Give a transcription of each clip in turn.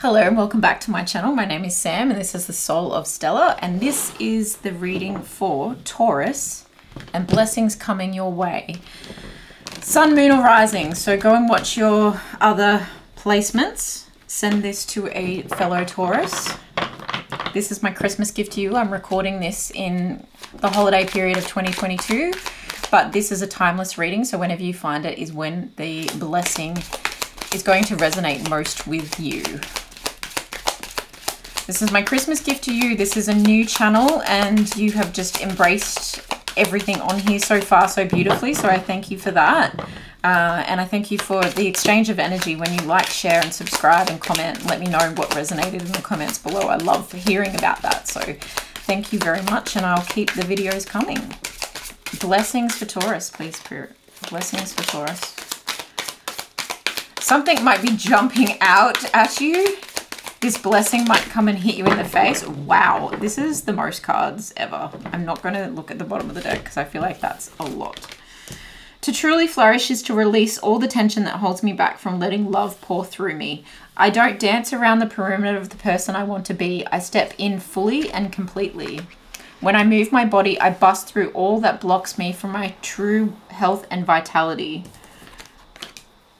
Hello and welcome back to my channel. My name is Sam and this is the Soul of Stella, and this is the reading for Taurus and blessings coming your way. Sun, moon or rising. So go and watch your other placements. Send this to a fellow Taurus. This is my Christmas gift to you. I'm recording this in the holiday period of 2022, but this is a timeless reading. So whenever you find it is when the blessing is going to resonate most with you. This is my Christmas gift to you. This is a new channel and you have just embraced everything on here so far so beautifully. So I thank you for that. And I thank you for the exchange of energy when you like, share and subscribe and comment. Let me know what resonated in the comments below. I love hearing about that. So thank you very much and I'll keep the videos coming. Blessings for Taurus, please, Spirit. Blessings for Taurus. Something might be jumping out at you. This blessing might come and hit you in the face. Wow, this is the most cards ever. I'm not going to look at the bottom of the deck because I feel like that's a lot. To truly flourish is to release all the tension that holds me back from letting love pour through me. I don't dance around the perimeter of the person I want to be. I step in fully and completely. When I move my body, I bust through all that blocks me from my true health and vitality.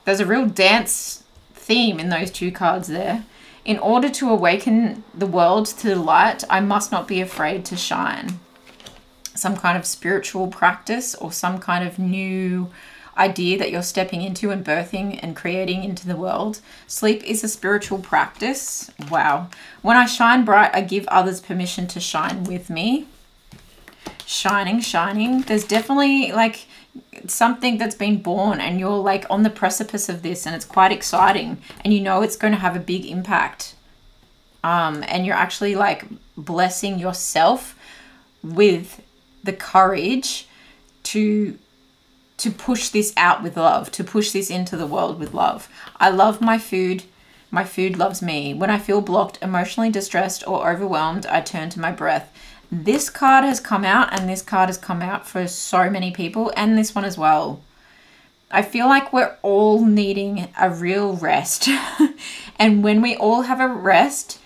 There's a real dance theme in those two cards there. In order to awaken the world to the light, I must not be afraid to shine. Some kind of spiritual practice or some kind of new idea that you're stepping into and birthing and creating into the world. Sleep is a spiritual practice. Wow. When I shine bright, I give others permission to shine with me. Shining, shining. There's definitely like something that's been born and you're like on the precipice of this and it's quite exciting and you know it's going to have a big impact. And you're actually like blessing yourself with the courage to push this out with love, to push this into the world with love. I love my food. My food loves me. When I feel blocked, emotionally distressed or overwhelmed, I turn to my breath. This card has come out and this card has come out for so many people and this one as well. I feel like we're all needing a real rest. And when we all have a rest,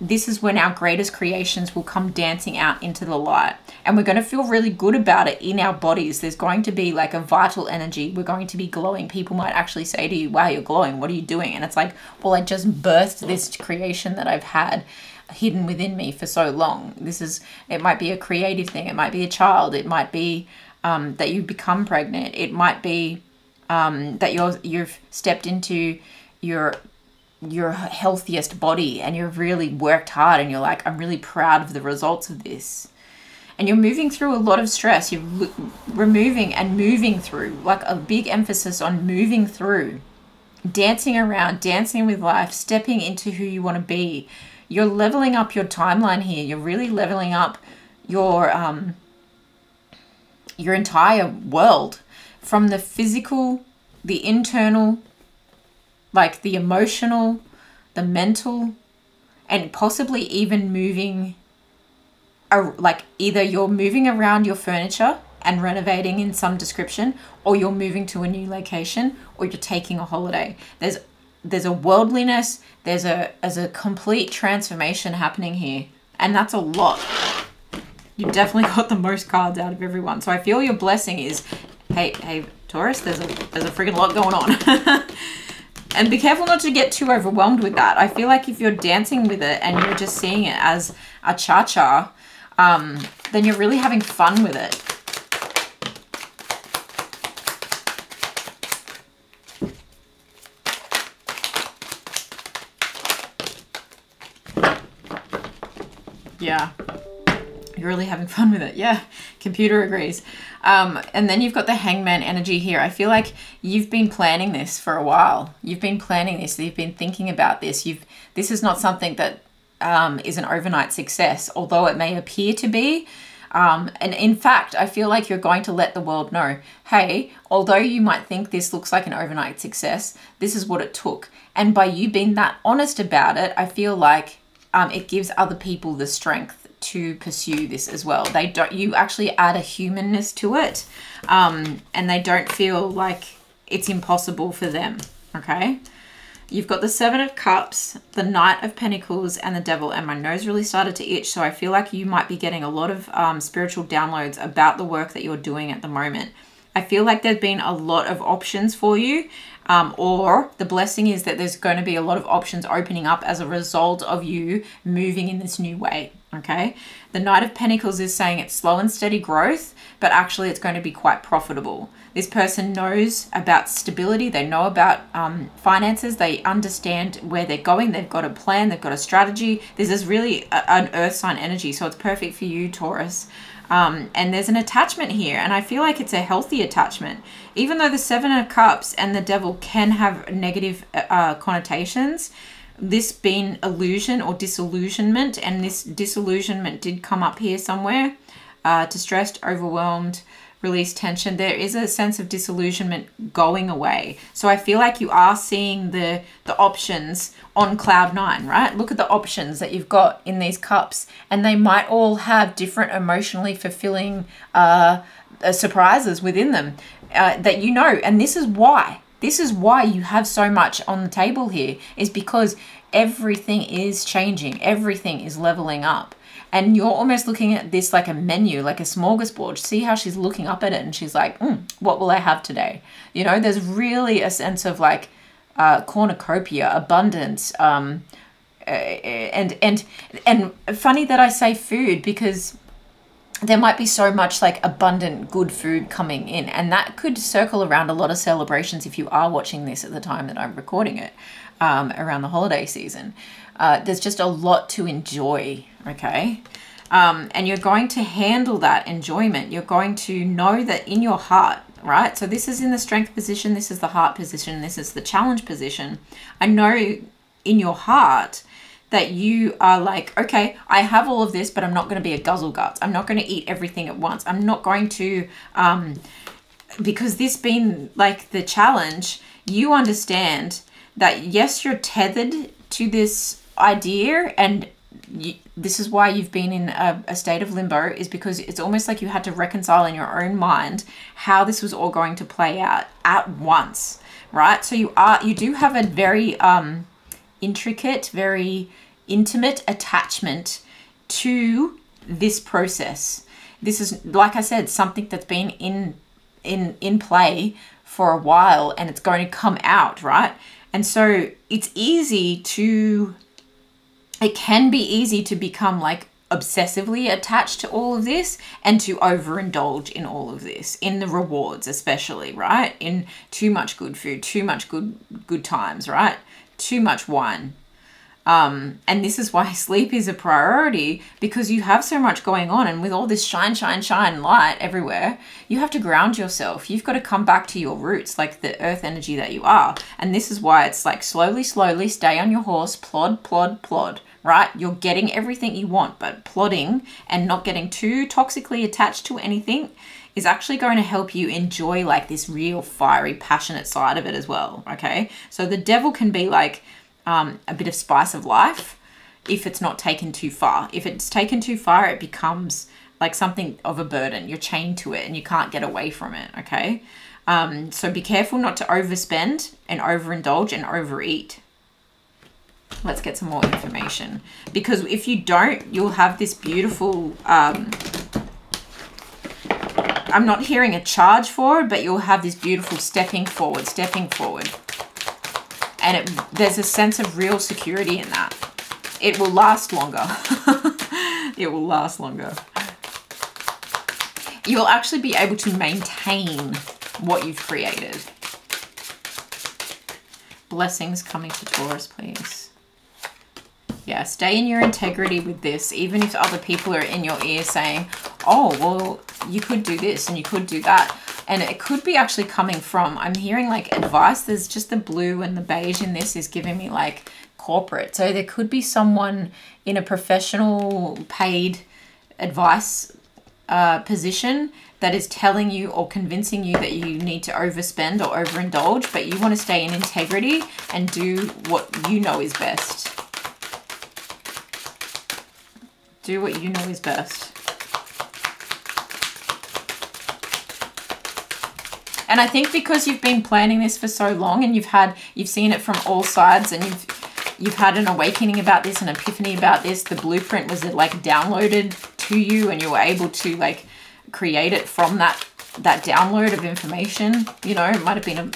this is when our greatest creations will come dancing out into the light. And we're going to feel really good about it in our bodies. There's going to be like a vital energy. We're going to be glowing. People might actually say to you, wow, you're glowing. What are you doing? And it's like, well, I just birthed this creation that I've had hidden within me for so long. It might be a creative thing. It might be a child. It might be that you become pregnant. It might be that you've stepped into your healthiest body and you've really worked hard and you're like, I'm really proud of the results of this. And you're moving through a lot of stress. You're removing and moving through, like a big emphasis on moving through, dancing around, dancing with life, stepping into who you want to be. You're leveling up your timeline here. You're really leveling up your entire world, from the physical, the internal, like the emotional, the mental, and possibly even moving, like either you're moving around your furniture and renovating in some description, or you're moving to a new location, or you're taking a holiday. There's a worldliness, there's a complete transformation happening here. And that's a lot. You've definitely got the most cards out of everyone. So I feel your blessing is, hey, Taurus, there's a freaking lot going on. And be careful not to get too overwhelmed with that. I feel like if you're dancing with it and you're just seeing it as a cha-cha, then you're really having fun with it. Yeah, you're really having fun with it. Yeah, computer agrees. And then you've got the Hangman energy here. I feel like you've been planning this for a while. You've been planning this. You've been thinking about this. This is not something that is an overnight success, although it may appear to be. And in fact, I feel like you're going to let the world know, hey, although you might think this looks like an overnight success, this is what it took. And by you being that honest about it, I feel like it gives other people the strength to pursue this as well. You actually add a humanness to it, and they don't feel like it's impossible for them. Okay. You've got the Seven of Cups, the Knight of Pentacles, and the Devil, and my nose really started to itch, so I feel like you might be getting a lot of spiritual downloads about the work that you're doing at the moment. I feel like there's been a lot of options for you, or the blessing is that there's going to be a lot of options opening up as a result of you moving in this new way, okay? The Knight of Pentacles is saying it's slow and steady growth, but actually it's going to be quite profitable. This person knows about stability. They know about finances. They understand where they're going. They've got a plan. They've got a strategy. This is really an earth sign energy, so it's perfect for you, Taurus. And there's an attachment here, and I feel like it's a healthy attachment. Even though the Seven of Cups and the Devil can have negative connotations, this being illusion or disillusionment, and this disillusionment did come up here somewhere, distressed, overwhelmed, release tension. There is a sense of disillusionment going away. So I feel like you are seeing the options on cloud nine, right? Look at the options that you've got in these cups, and they might all have different emotionally fulfilling surprises within them that you know. And this is why you have so much on the table here, is because everything is changing. Everything is leveling up. And you're almost looking at this like a menu, like a smorgasbord. See how she's looking up at it and she's like, what will I have today? You know, there's really a sense of like cornucopia, abundance. And funny that I say food, because there might be so much like abundant, good food coming in. And that could circle around a lot of celebrations if you are watching this at the time that I'm recording it, around the holiday season. There's just a lot to enjoy, okay? And you're going to handle that enjoyment. You're going to know that in your heart, right? So this is in the strength position. This is the heart position. This is the challenge position. I know in your heart that you are like, okay, I have all of this, but I'm not going to be a guzzle guts. I'm not going to eat everything at once. I'm not going to, because this being like the challenge, you understand that yes, you're tethered to this idea, and this is why you've been in a state of limbo, is because it's almost like you had to reconcile in your own mind how this was all going to play out at once, right? So you do have a very intricate, very intimate attachment to this process. This is, like I said, something that's been in play for a while, and it's going to come out, right? And so it's easy to, it can be easy to become like obsessively attached to all of this and to overindulge in all of this, in the rewards especially, right? In too much good food, too much good times, right? Too much wine. And this is why sleep is a priority, because you have so much going on, and with all this shine light everywhere, you have to ground yourself. You've got to come back to your roots, like the earth energy that you are. And this is why it's like slowly stay on your horse, plod, right? You're getting everything you want, but plodding and not getting too toxically attached to anything is actually going to help you enjoy like this real fiery, passionate side of it as well, okay? So the devil can be like a bit of spice of life if it's not taken too far. If it's taken too far, it becomes like something of a burden. You're chained to it and you can't get away from it, okay? So be careful not to overspend and overindulge and overeat. Let's get some more information, because if you don't, you'll have this beautiful, I'm not hearing a charge forward, but you'll have this beautiful stepping forward. And there's a sense of real security in that. It will last longer. It will last longer. You'll actually be able to maintain what you've created. Blessings coming to Taurus, please. Yeah, stay in your integrity with this, even if other people are in your ear saying, oh, well, you could do this and you could do that. And it could be actually coming from, I'm hearing like advice. There's just the blue and the beige in this is giving me like corporate. So there could be someone in a professional paid advice position that is telling you or convincing you that you need to overspend or overindulge, but you want to stay in integrity and do what you know is best. Do what you know is best. And I think because you've been planning this for so long and you've seen it from all sides, and you've had an awakening about this, an epiphany about this. The blueprint was like downloaded to you, and you were able to like create it from that download of information. You know, it might have been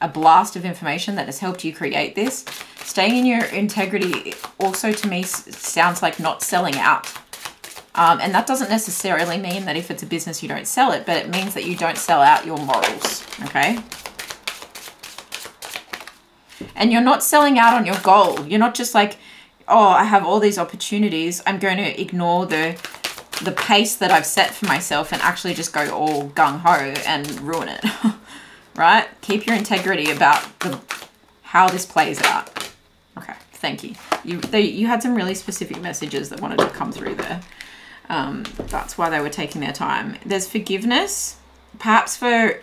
a blast of information that has helped you create this. Staying in your integrity also to me sounds like not selling out. And that doesn't necessarily mean that if it's a business you don't sell it, but it means that you don't sell out your morals, okay? And you're not selling out on your goal. You're not just like, oh, I have all these opportunities, I'm going to ignore the pace that I've set for myself and actually just go all gung-ho and ruin it, right? Keep your integrity about how this plays out. Okay, thank you. You had some really specific messages that wanted to come through there. That's why they were taking their time. There's forgiveness, perhaps for,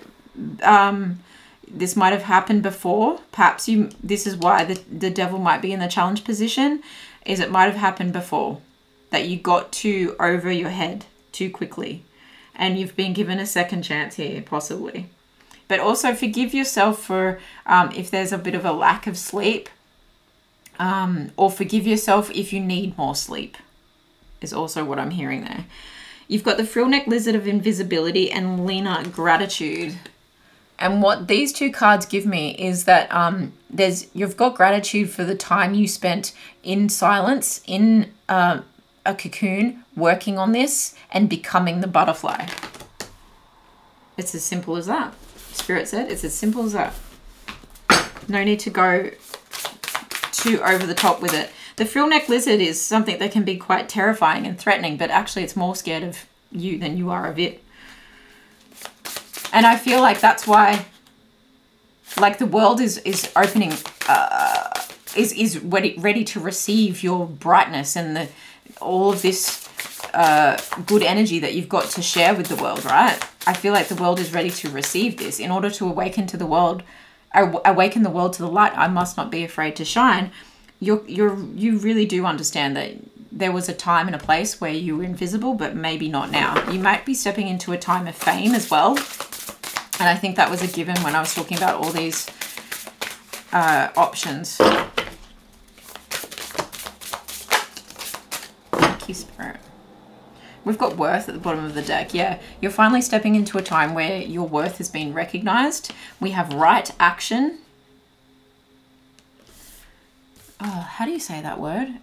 this might have happened before. Perhaps this is why the devil might be in the challenge position, is it might have happened before that you got too over your head too quickly, and you've been given a second chance here, possibly. But also forgive yourself for if there's a bit of a lack of sleep, or forgive yourself if you need more sleep, is also what I'm hearing there. You've got the frill neck lizard of invisibility and Lena gratitude. And what these two cards give me is that you've got gratitude for the time you spent in silence, in a cocoon, working on this and becoming the butterfly. It's as simple as that. Spirit said it's as simple as that. No need to go too over the top with it. The frill neck lizard is something that can be quite terrifying and threatening, but actually it's more scared of you than you are of it. And I feel like that's why, like, the world is opening, is ready to receive your brightness and all of this good energy that you've got to share with the world, right? I feel like the world is ready to receive this. In order to awaken the world to the light, I must not be afraid to shine. You really do understand that there was a time and a place where you were invisible, but maybe not now. You might be stepping into a time of fame as well. And I think that was a given when I was talking about all these options. Thank you, Spirit. We've got worth at the bottom of the deck. Yeah, you're finally stepping into a time where your worth has been recognized. We have right action. Oh, how do you say that word?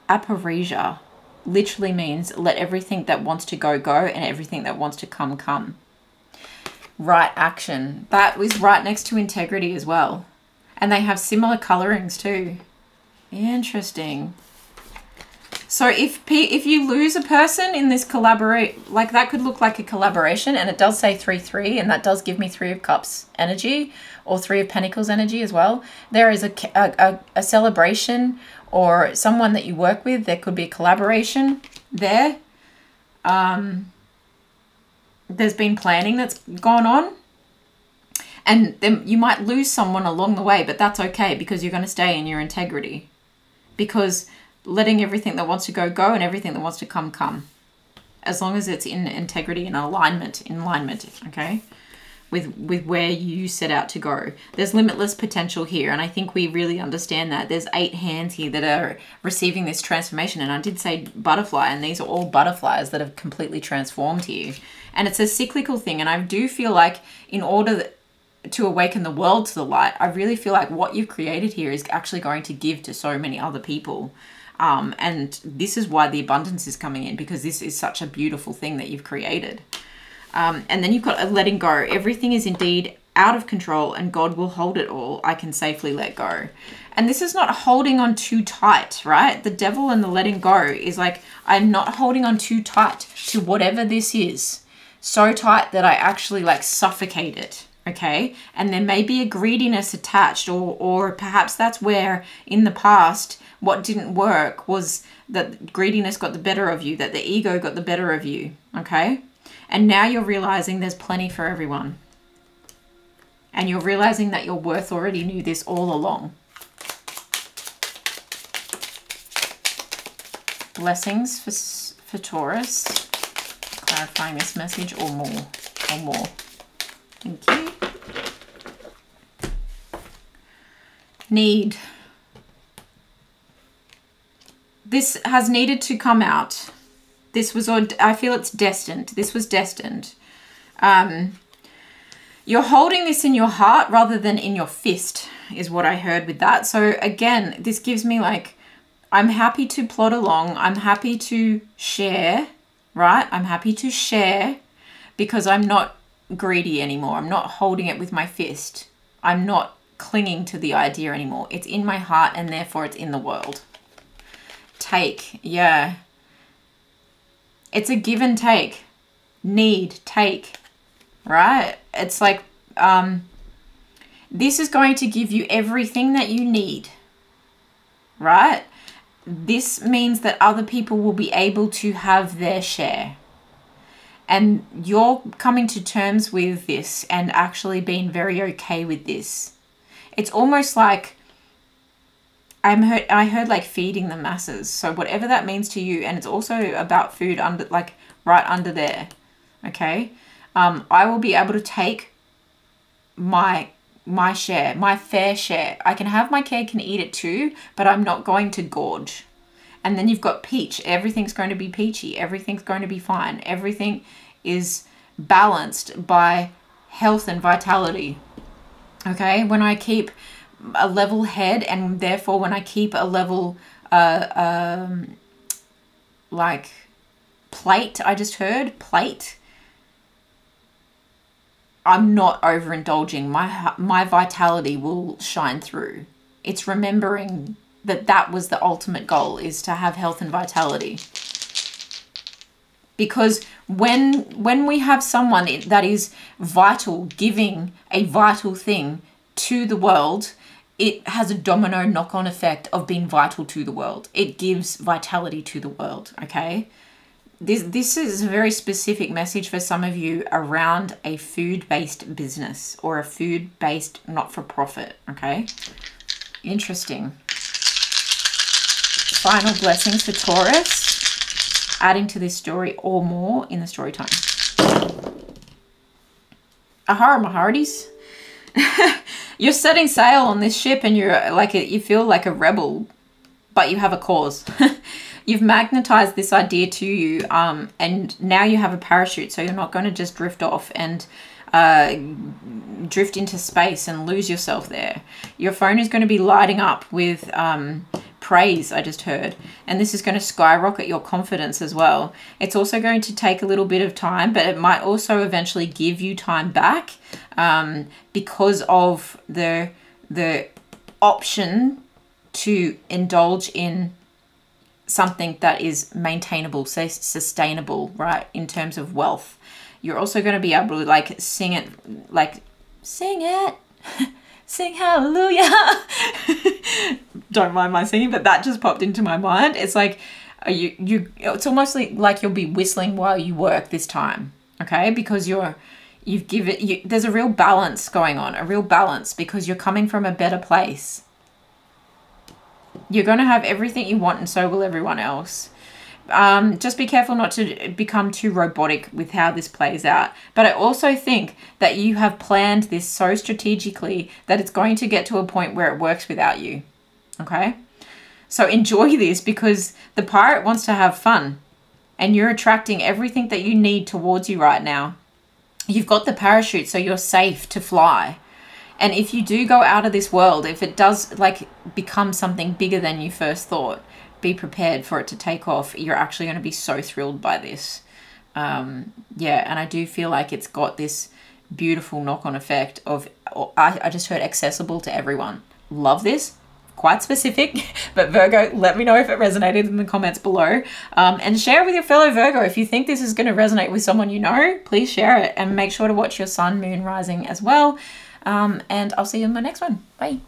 Aparesia literally means let everything that wants to go, go, and everything that wants to come, come. Right action. That was right next to integrity as well. And they have similar colorings too. Interesting. So if you lose a person in this collaborate, like that could look like a collaboration, and it does say 3-3, and that does give me 3 of Cups energy or 3 of Pentacles energy as well. There is a celebration or someone that you work with. There could be a collaboration there. There's been planning that's gone on, and then you might lose someone along the way, but that's okay because you're going to stay in your integrity, because letting everything that wants to go, go, and everything that wants to come, come, as long as it's in integrity and alignment, okay, with where you set out to go. There's limitless potential here, and I think we really understand that. There's 8 hands here that are receiving this transformation, and I did say butterfly, and these are all butterflies that have completely transformed here. And it's a cyclical thing, and I do feel like in order to awaken the world to the light, I really feel like what you've created here is actually going to give to so many other people. And this is why the abundance is coming in, because this is such a beautiful thing that you've created. And then you've got a letting go. Everything is indeed out of control, and God will hold it all. I can safely let go. And this is not holding on too tight, right? The devil and the letting go is like, I'm not holding on too tight to whatever this is. So tight that I actually like suffocate it, okay? And there may be a greediness attached, or perhaps that's where in the past what didn't work was that greediness got the better of you, that the ego got the better of you, okay? And now you're realizing there's plenty for everyone. And you're realizing that your worth already knew this all along. Blessings for Taurus. Clarifying this message, or more. Thank you. Need. This has needed to come out. This was, I feel it's destined. This was destined. You're holding this in your heart rather than in your fist is what I heard with that. So again, this gives me like, I'm happy to plod along. I'm happy to share, right? I'm happy to share because I'm not greedy anymore. I'm not holding it with my fist. I'm not clinging to the idea anymore. It's in my heart and therefore it's in the world. Take, yeah. It's a give and take. Need, take, right? It's like, this is going to give you everything that you need, right? This means that other people will be able to have their share. And you're coming to terms with this and actually being very okay with this. It's almost like, I heard like feeding the masses. So whatever that means to you, and it's also about food under, like right under there. Okay. I will be able to take my share, my fair share. I can have my cake and eat it too, but I'm not going to gorge. And then you've got peach. Everything's going to be peachy. Everything's going to be fine. Everything is balanced by health and vitality. Okay. When I keep a level head, and therefore when I keep a level like plate, I just heard plate, I'm not overindulging. My vitality will shine through. It's remembering that that was the ultimate goal, is to have health and vitality. Because when we have someone that is vital, giving a vital thing to the world, it has a domino knock-on effect of being vital to the world. It gives vitality to the world, okay? This is a very specific message for some of you around a food-based business or a food-based not-for-profit, okay? Interesting. Final blessings for Taurus, adding to this story or more in the story time. Ahara, my hearties. You're setting sail on this ship and you're like, you feel like a rebel, but you have a cause. You've magnetized this idea to you, and now you have a parachute, so you're not going to just drift off and drift into space and lose yourself there. Your phone is going to be lighting up with praise, I just heard, and this is going to skyrocket your confidence as well. It's also going to take a little bit of time, but it might also eventually give you time back because of the option to indulge in something that is maintainable, say sustainable, right, in terms of wealth. You're also going to be able to like sing it, sing hallelujah. Don't mind my singing, but that just popped into my mind. It's like it's almost like you'll be whistling while you work this time, okay? Because there's a real balance going on, a real balance, because you're coming from a better place. You're going to have everything you want, and so will everyone else. Just be careful not to become too robotic with how this plays out. But I also think that you have planned this so strategically that it's going to get to a point where it works without you. Okay? So enjoy this, because the pirate wants to have fun, and you're attracting everything that you need towards you right now. You've got the parachute, so you're safe to fly. And if you do go out of this world, if it does like become something bigger than you first thought, be prepared for it to take off. You're actually going to be so thrilled by this. Yeah, and I do feel like it's got this beautiful knock-on effect of, I just heard accessible to everyone. Love this. Quite specific, but Virgo, let me know if it resonated in the comments below, and share it with your fellow Virgo. If you think this is going to resonate with someone you know, please share it, and make sure to watch your sun, moon, rising as well. And I'll see you in my next one. Bye.